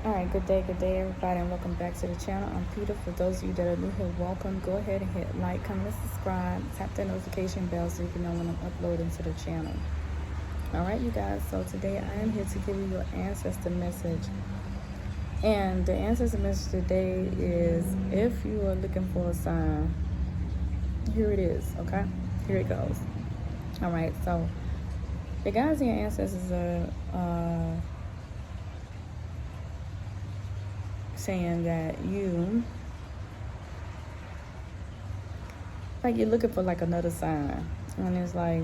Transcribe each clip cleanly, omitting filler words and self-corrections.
Alright, good day everybody, and welcome back to the channel. I'm Peter. For those of you that are new here, welcome. Go ahead and hit like, comment, and subscribe. Tap that notification bell so you can know when I'm uploading to the channel. Alright, you guys, so today I am here to give you your ancestor message. And the ancestor message today is, if you are looking for a sign, here it is, okay? Here it goes. Alright, so the guys and your ancestors are saying that you're looking for like another sign, and it's like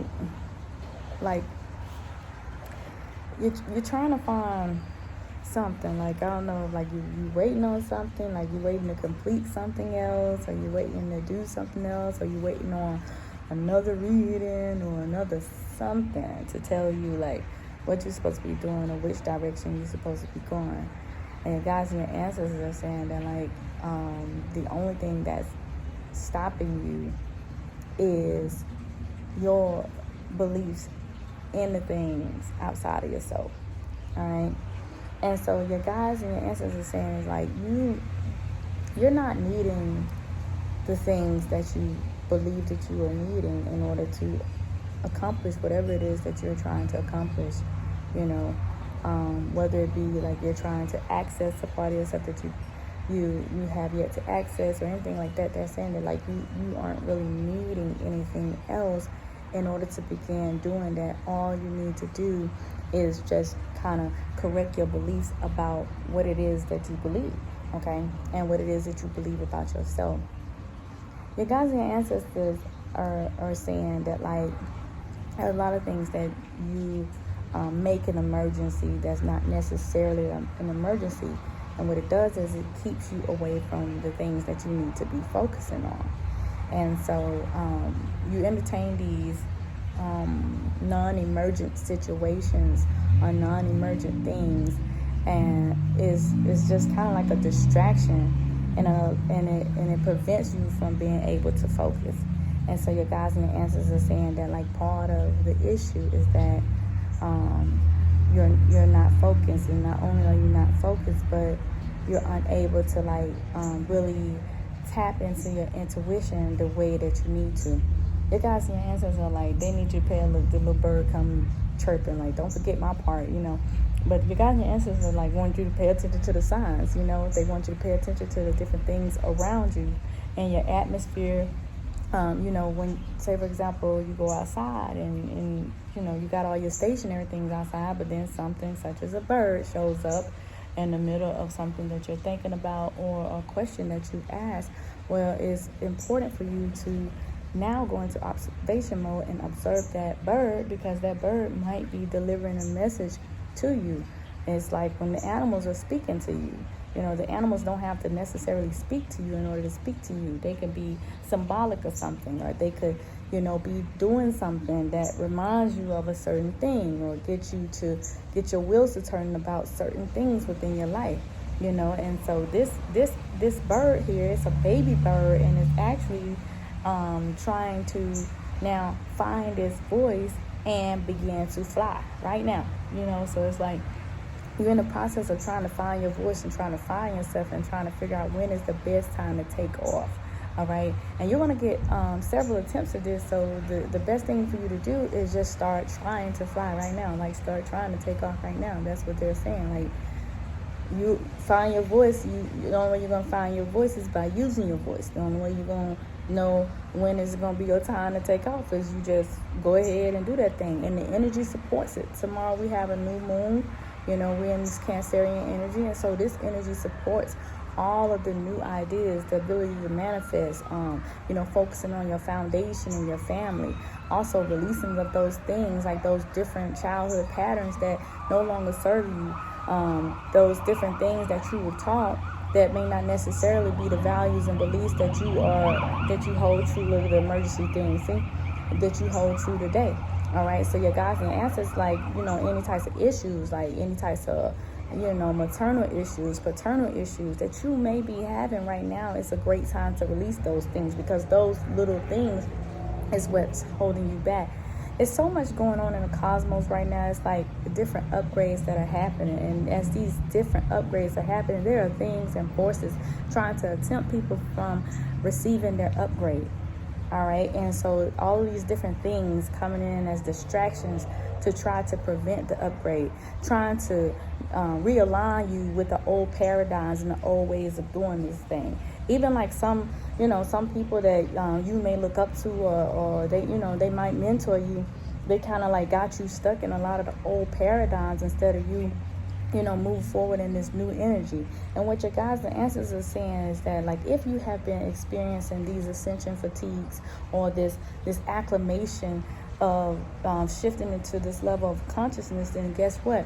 you're trying to find something, like, I don't know, like you waiting on something, like you waiting to complete something else, or you waiting to do something else, or you waiting on another reading or another something to tell you like what you're supposed to be doing or which direction you're supposed to be going. And your guys and your ancestors are saying that the only thing that's stopping you is your beliefs in the things outside of yourself. All right. And so your guys and your ancestors are saying is like you're not needing the things that you believe that you are needing in order to accomplish whatever it is that you're trying to accomplish, whether it be like you're trying to access a part of yourself that you have yet to access or anything like that. They're saying that like you aren't really needing anything else in order to begin doing that. All you need to do is just kind of correct your beliefs about what it is that you believe, okay, and what it is that you believe about yourself. Your guys and your ancestors are saying that like a lot of things that you make an emergency that's not necessarily an emergency, and what it does is it keeps you away from the things that you need to be focusing on. And so you entertain these non-emergent situations or non-emergent things, and it's just kind of like a distraction, and it prevents you from being able to focus. And so your guys and your ancestors are saying that like part of the issue is that you're not focused, and not only are you not focused, but you're unable to really tap into your intuition the way that you need to. Your guys and your ancestors are like, they need you to pay the little bird come chirping, like, don't forget my part, But your guys and your ancestors are like, want you to pay attention to the signs, They want you to pay attention to the different things around you and your atmosphere. When, say, for example, you go outside and you got all your stationary things outside, but then something such as a bird shows up in the middle of something that you're thinking about or a question that you ask. Well, it's important for you to now go into observation mode and observe that bird, because that bird might be delivering a message to you. It's like when the animals are speaking to you. The animals don't have to necessarily speak to you in order to speak to you. They can be symbolic of something, or they could, be doing something that reminds you of a certain thing, or get your wheels to turn about certain things within your life, And so this bird here, it's a baby bird, and it's actually trying to now find its voice and begin to fly right now, So it's like you're in the process of trying to find your voice and trying to find yourself and trying to figure out when is the best time to take off. All right. And you're going to get several attempts at this. So the best thing for you to do is just start trying to fly right now. Like, start trying to take off right now. That's what they're saying. Like, you find your voice. The only way you're going to find your voice is by using your voice. The only way you're going to know when it's going to be your time to take off is you just go ahead and do that thing. And the energy supports it. Tomorrow we have a new moon. We're in this Cancerian energy, and so this energy supports all of the new ideas, the ability to manifest, focusing on your foundation and your family. Also releasing of those things, like those different childhood patterns that no longer serve you, those different things that you were taught that may not necessarily be the values and beliefs that you hold true, the emergency things, that you hold true today. All right, so your guys and ancestors, any types of issues, like any types of, maternal issues, paternal issues that you may be having right now, it's a great time to release those things, because those little things is what's holding you back. it's so much going on in the cosmos right now. It's like different upgrades that are happening, and as these different upgrades are happening, there are things and forces trying to tempt people from receiving their upgrade. All right, and so all of these different things coming in as distractions to try to prevent the upgrade, trying to realign you with the old paradigms and the old ways of doing this thing. Even like some people that you may look up to, or they, they might mentor you. They kind of like got you stuck in a lot of the old paradigms instead of you move forward in this new energy. And what your guides and ancestors are saying is that, like, if you have been experiencing these ascension fatigues, or this acclimation of shifting into this level of consciousness, then guess what?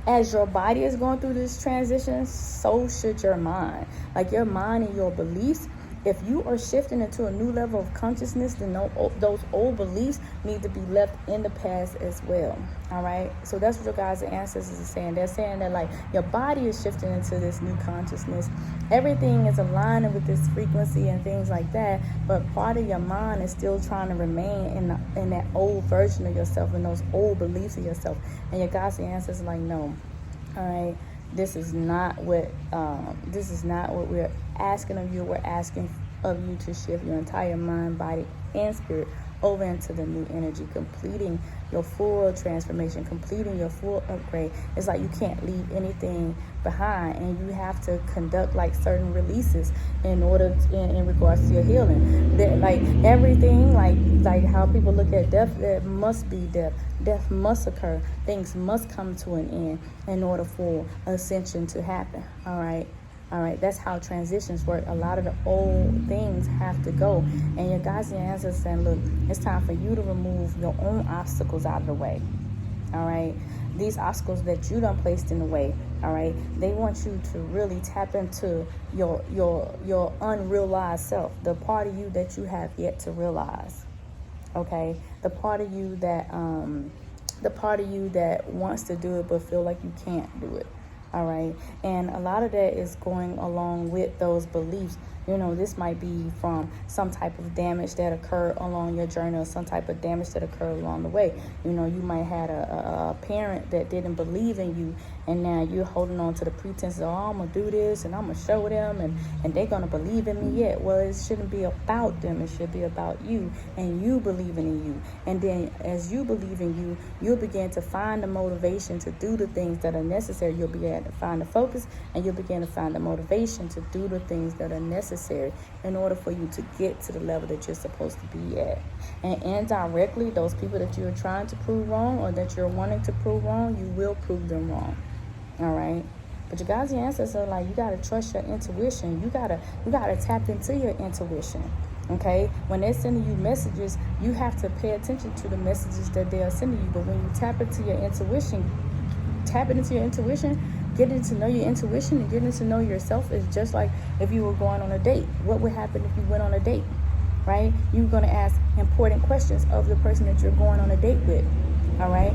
As your body is going through this transition, so should your mind. Like, your mind and your beliefs, if you are shifting into a new level of consciousness, then those old beliefs need to be left in the past as well. All right? So that's what your guys and ancestors are saying. They're saying that, like, your body is shifting into this new consciousness. Everything is aligning with this frequency and things like that. But part of your mind is still trying to remain in that old version of yourself, and those old beliefs of yourself. And your guys and ancestors are like, no. All right? This is not what we're asking of you. We're asking of you to shift your entire mind, body, and spirit over into the new energy, completing your full transformation, completing your full upgrade. It's like you can't leave anything behind, and you have to conduct like certain releases in order in regards to your healing. That, like, everything, like how people look at death, there must be death. Death must occur. Things must come to an end in order for ascension to happen. All right. That's how transitions work. A lot of the old things have to go. And your guides and ancestors saying, look, it's time for you to remove your own obstacles out of the way. All right. These obstacles that you done placed in the way. All right. They want you to really tap into your unrealized self, the part of you that you have yet to realize. Okay. The part of you that wants to do it but feel like you can't do it. All right. And a lot of that is going along with those beliefs. This might be from some type of damage that occurred along your journey, or some type of damage that occurred along the way. You might have had a parent that didn't believe in you, and now you're holding on to the pretense of, I'm going to do this, and I'm going to show them, and they're going to believe in me yet. Well, it shouldn't be about them. It should be about you and you believing in you. And then as you believe in you, you'll begin to find the motivation to do the things that are necessary. You'll begin to find the focus, and you'll begin to find the motivation to do the things that are necessary in order for you to get to the level that you're supposed to be at. And indirectly, those people that you're trying to prove wrong, or that you're wanting to prove wrong, you will prove them wrong. All right? But your guys and ancestors are like, you got to trust your intuition. You gotta tap into your intuition. Okay? When they're sending you messages, you have to pay attention to the messages that they are sending you. But when you tap into your intuition, getting to know your intuition and getting to know yourself is just like if you were going on a date. What would happen if you went on a date, right? You're going to ask important questions of the person that you're going on a date with, all right?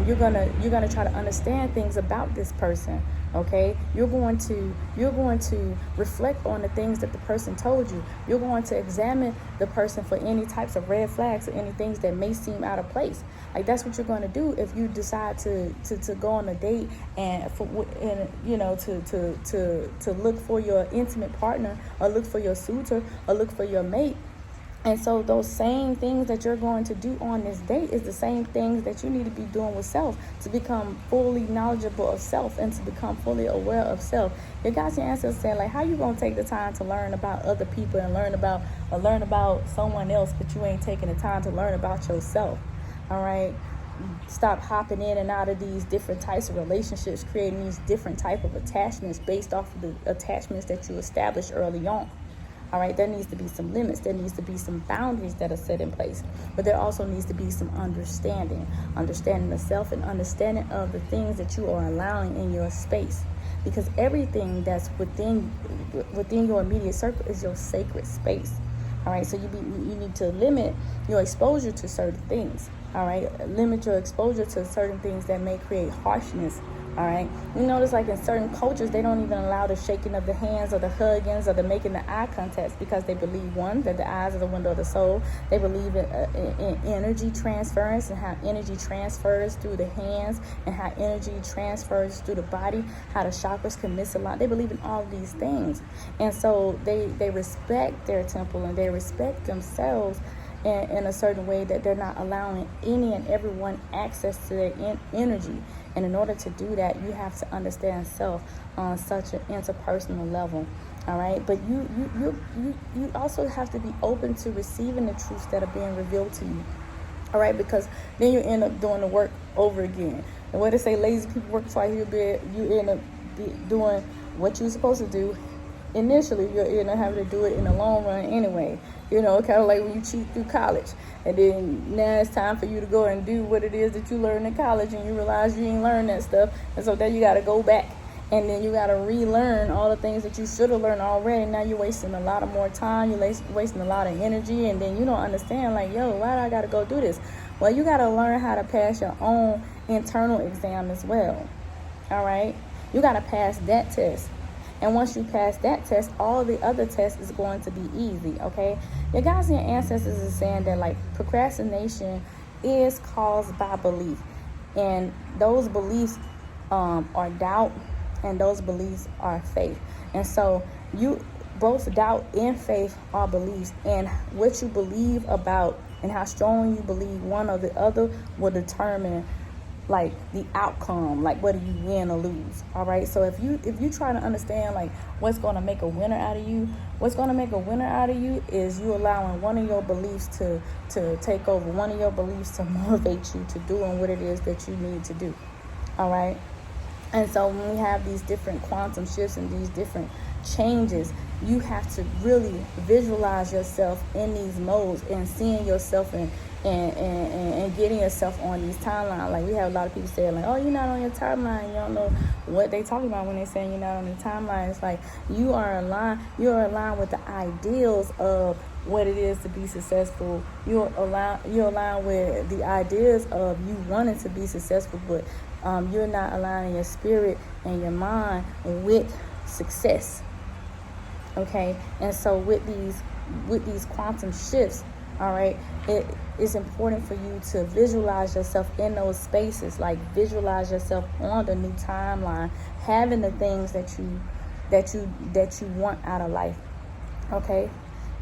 You're gonna try to understand things about this person, okay? You're going to reflect on the things that the person told you. You're going to examine the person for any types of red flags or any things that may seem out of place. Like, that's what you're going to do if you decide to go on a date and to look for your intimate partner, or look for your suitor, or look for your mate. And so those same things that you're going to do on this date is the same things that you need to be doing with self, to become fully knowledgeable of self and to become fully aware of self. Your guys and ancestors saying, like, how you going to take the time to learn about other people and learn about someone else, but you ain't taking the time to learn about yourself? All right? Stop hopping in and out of these different types of relationships, creating these different type of attachments based off of the attachments that you established early on. All right, there needs to be some limits. There needs to be some boundaries that are set in place. But there also needs to be some understanding of self, and understanding of the things that you are allowing in your space. Because everything that's within your immediate circle is your sacred space. All right, so you need to limit your exposure to certain things. All right, limit your exposure to certain things that may create harshness All right. You notice, like, in certain cultures, they don't even allow the shaking of the hands or the huggings or the making the eye contacts, because they believe, one, that the eyes are the window of the soul. They believe in energy transference, and how energy transfers through the hands, and how energy transfers through the body, how the chakras can misalign. They believe in all of these things. And so they respect their temple, and they respect themselves in a certain way, that they're not allowing any and everyone access to their energy. And in order to do that, you have to understand self on such an interpersonal level. All right, but you also have to be open to receiving the truths that are being revealed to you. All right, because then you end up doing the work over again. And what they say, lazy people work twice. You end up doing what you're supposed to do. Initially, you're having to do it in the long run anyway. Kind of like when you cheat through college, and then now it's time for you to go and do what it is that you learned in college, and you realize you ain't learned that stuff, and so then you got to go back, and then you got to relearn all the things that you should have learned already. Now you're wasting a lot of more time, you're wasting a lot of energy, and then you don't understand, like, yo, why do I got to go do this? Well, you got to learn how to pass your own internal exam as well. All right, you got to pass that test. And once you pass that test, all the other tests is going to be easy, okay? Your guys and your ancestors is saying that, like, procrastination is caused by belief. And those beliefs are doubt, and those beliefs are faith. And so both doubt and faith are beliefs. And what you believe about and how strong you believe one or the other will determine, like, the outcome, like whether you win or lose. All right, so if you try to understand, like, what's going to make a winner out of you, what's going to make a winner out of you is you allowing one of your beliefs to take over, one of your beliefs to motivate you to doing what it is that you need to do. All right, and so when we have these different quantum shifts and these different changes, you have to really visualize yourself in these modes and seeing yourself and getting yourself on these timelines. Like, we have a lot of people saying, like, oh, you're not on your timeline. You don't know what they talking about when they saying you're not on the timeline. It's like you're aligned with the ideals of what it is to be successful. You're aligned with the ideas of you wanting to be successful, but you're not aligning your spirit and your mind with success. Okay, and so with these quantum shifts, all right, it is important for you to visualize yourself in those spaces. Like, visualize yourself on the new timeline, having the things that you want out of life. Okay,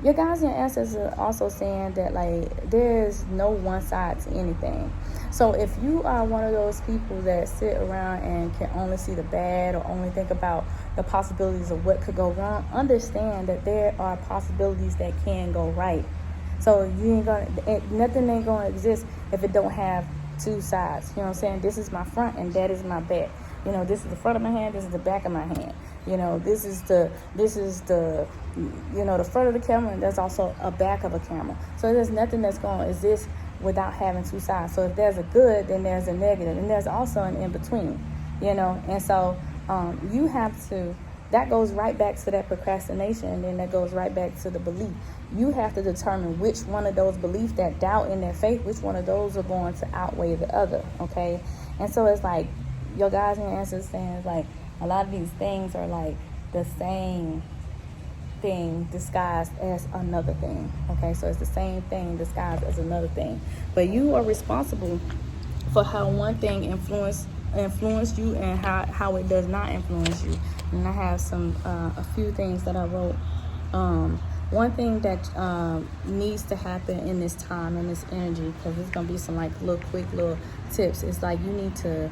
your guys and ancestors are also saying that, like, there's no one side to anything. So if you are one of those people that sit around and can only see the bad, or only think about the possibilities of what could go wrong, understand that there are possibilities that can go right. So nothing ain't gonna exist if it don't have two sides. You know what I'm saying? This is my front and that is my back. This is the front of my hand, this is the back of my hand. This is the the front of the camera, and there's also a back of a camera. So there's nothing that's gonna exist without having two sides. So if there's a good, then there's a negative, and there's also an in between. And so you have to. That goes right back to that procrastination, and then that goes right back to the belief. You have to determine which one of those beliefs, that doubt and that faith, which one of those are going to outweigh the other, okay? And so it's like your guys and your ancestors saying, like, a lot of these things are like the same thing disguised as another thing, okay? So it's the same thing disguised as another thing. But you are responsible for how one thing influence you and how it does not influence you. And I have a few things that I wrote. One thing that needs to happen in this time, in this energy, because it's gonna be some like quick little tips. It's like you need to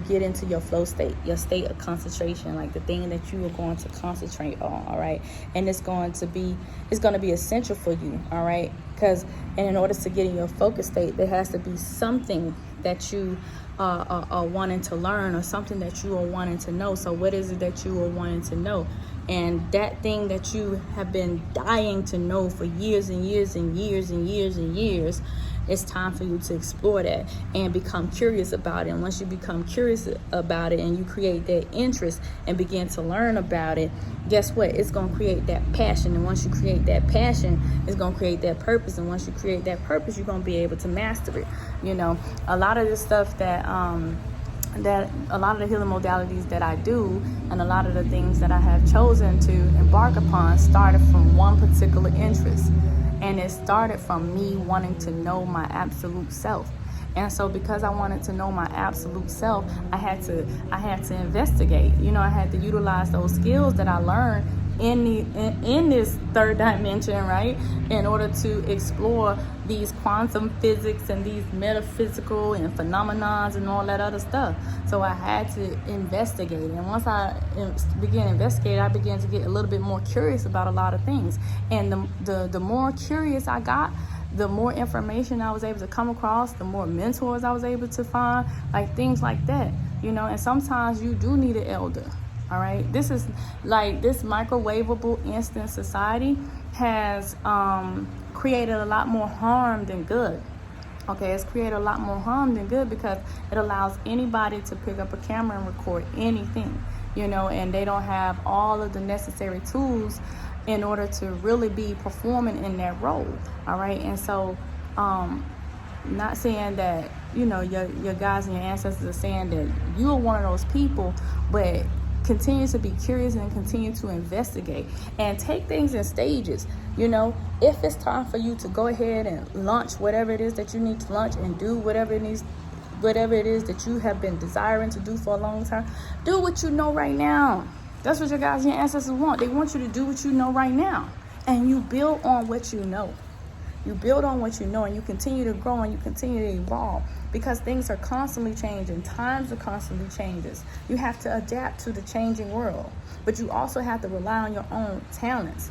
get into your flow state, your state of concentration, like the thing that you are going to concentrate on. All right, and it's going to be essential for you. All right, and in order to get in your focus state, there has to be something that you are wanting to learn, or something that you are wanting to know. So what is it that you are wanting to know? And that thing that you have been dying to know for years and years and years and years and years, it's time for you to explore that and become curious about it. And once you become curious about it and you create that interest and begin to learn about it, guess what? It's going to create that passion. And once you create that passion, it's going to create that purpose. And once you create that purpose, you're going to be able to master it. A lot of this stuff that that a lot of the healing modalities that I do and a lot of the things that I have chosen to embark upon started from one particular interest. And it started from me wanting to know my absolute self. And so because I wanted to know my absolute self, I had to investigate. I had to utilize those skills that I learned in this third dimension, right? In order to explore these quantum physics and these metaphysical and phenomenons and all that other stuff. So I had to investigate. And once I began to investigate, I began to get a little bit more curious about a lot of things. And the more curious I got, the more information I was able to come across, the more mentors I was able to find, like things like that, and sometimes you do need an elder. All right, this is like this microwavable instant society has created a lot more harm than good. Okay, it's created a lot more harm than good because it allows anybody to pick up a camera and record anything, and they don't have all of the necessary tools in order to really be performing in that role. All right, and so not saying that your guys and your ancestors are saying that you are one of those people, but continue to be curious and continue to investigate and take things in stages. If it's time for you to go ahead and launch whatever it is that you need to launch and do whatever it is that you have been desiring to do for a long time, do what you know right now. That's what your guys and your ancestors want. They want you to do what you know right now, and you build on what you know. You build on what you know, and you continue to grow and you continue to evolve, because things are constantly changing. Times are constantly changes. You have to adapt to the changing world, but you also have to rely on your own talents.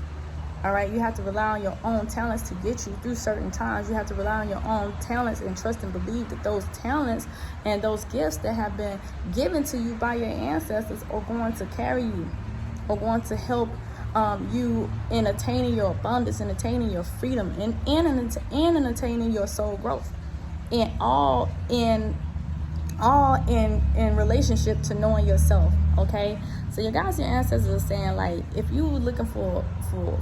All right, you have to rely on your own talents to get you through certain times. You have to rely on your own talents and trust and believe that those talents and those gifts that have been given to you by your ancestors are going to carry you, are going to help you in attaining your abundance, in attaining your freedom, and in attaining your soul growth, and all in relationship to knowing yourself. Okay, so your guys, your ancestors are saying, like, if you were looking for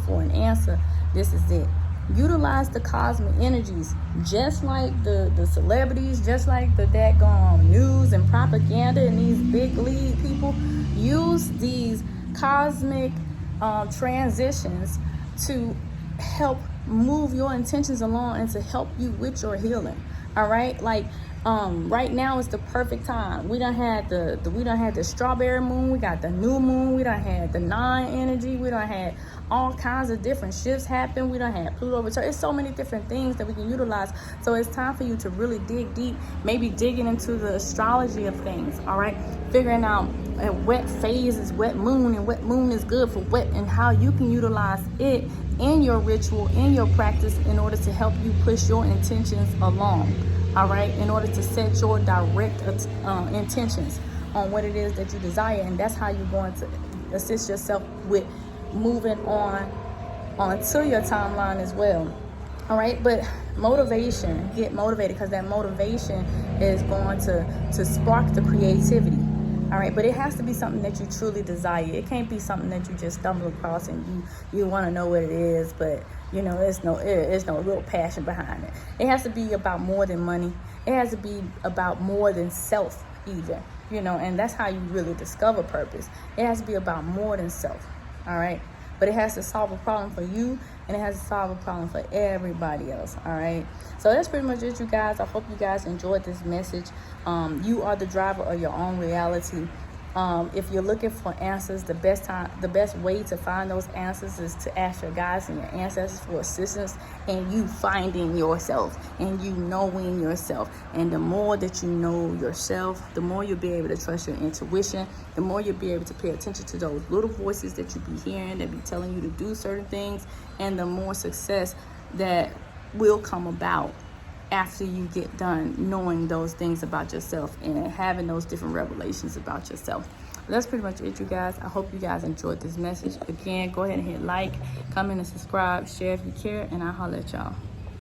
an answer, this is it. Utilize the cosmic energies, just like the celebrities, just like the daggone news and propaganda and these big league people. Use these cosmic transitions to help move your intentions along and to help you with your healing. All right, like right now is the perfect time. We done had the strawberry moon, we got the new moon, we done had the 9 energy, we done had all kinds of different shifts happen, we done had Pluto return. It's so many different things that we can utilize. So it's time for you to really dig deep, maybe digging into the astrology of things. All right, figuring out what phase is wet moon and what moon is good for what, and how you can utilize it in your ritual, in your practice, in order to help you push your intentions along. All right, in order to set your direct intentions on what it is that you desire, and that's how you're going to assist yourself with moving onto your timeline as well. All right, but motivation, get motivated, because that motivation is going to spark the creativity. All right, but it has to be something that you truly desire. It can't be something that you just stumble across and you want to know what it is, but there's no real passion behind it. It has to be about more than money. It has to be about more than self either, and that's how you really discover purpose. It has to be about more than self. All right, but it has to solve a problem for you, and it has to solve a problem for everybody else. All right, so that's pretty much it, you guys. I hope you guys enjoyed this message. You are the driver of your own reality. If you're looking for answers, the best way to find those answers is to ask your guides and your ancestors for assistance, and you finding yourself and you knowing yourself. And the more that you know yourself, the more you'll be able to trust your intuition, the more you'll be able to pay attention to those little voices that you be hearing that be telling you to do certain things, and the more success that will come about after you get done knowing those things about yourself and having those different revelations about yourself. That's pretty much it, you guys. I hope you guys enjoyed this message. Again, go ahead and hit like, comment, and subscribe, share if you care, and I'll holler at y'all.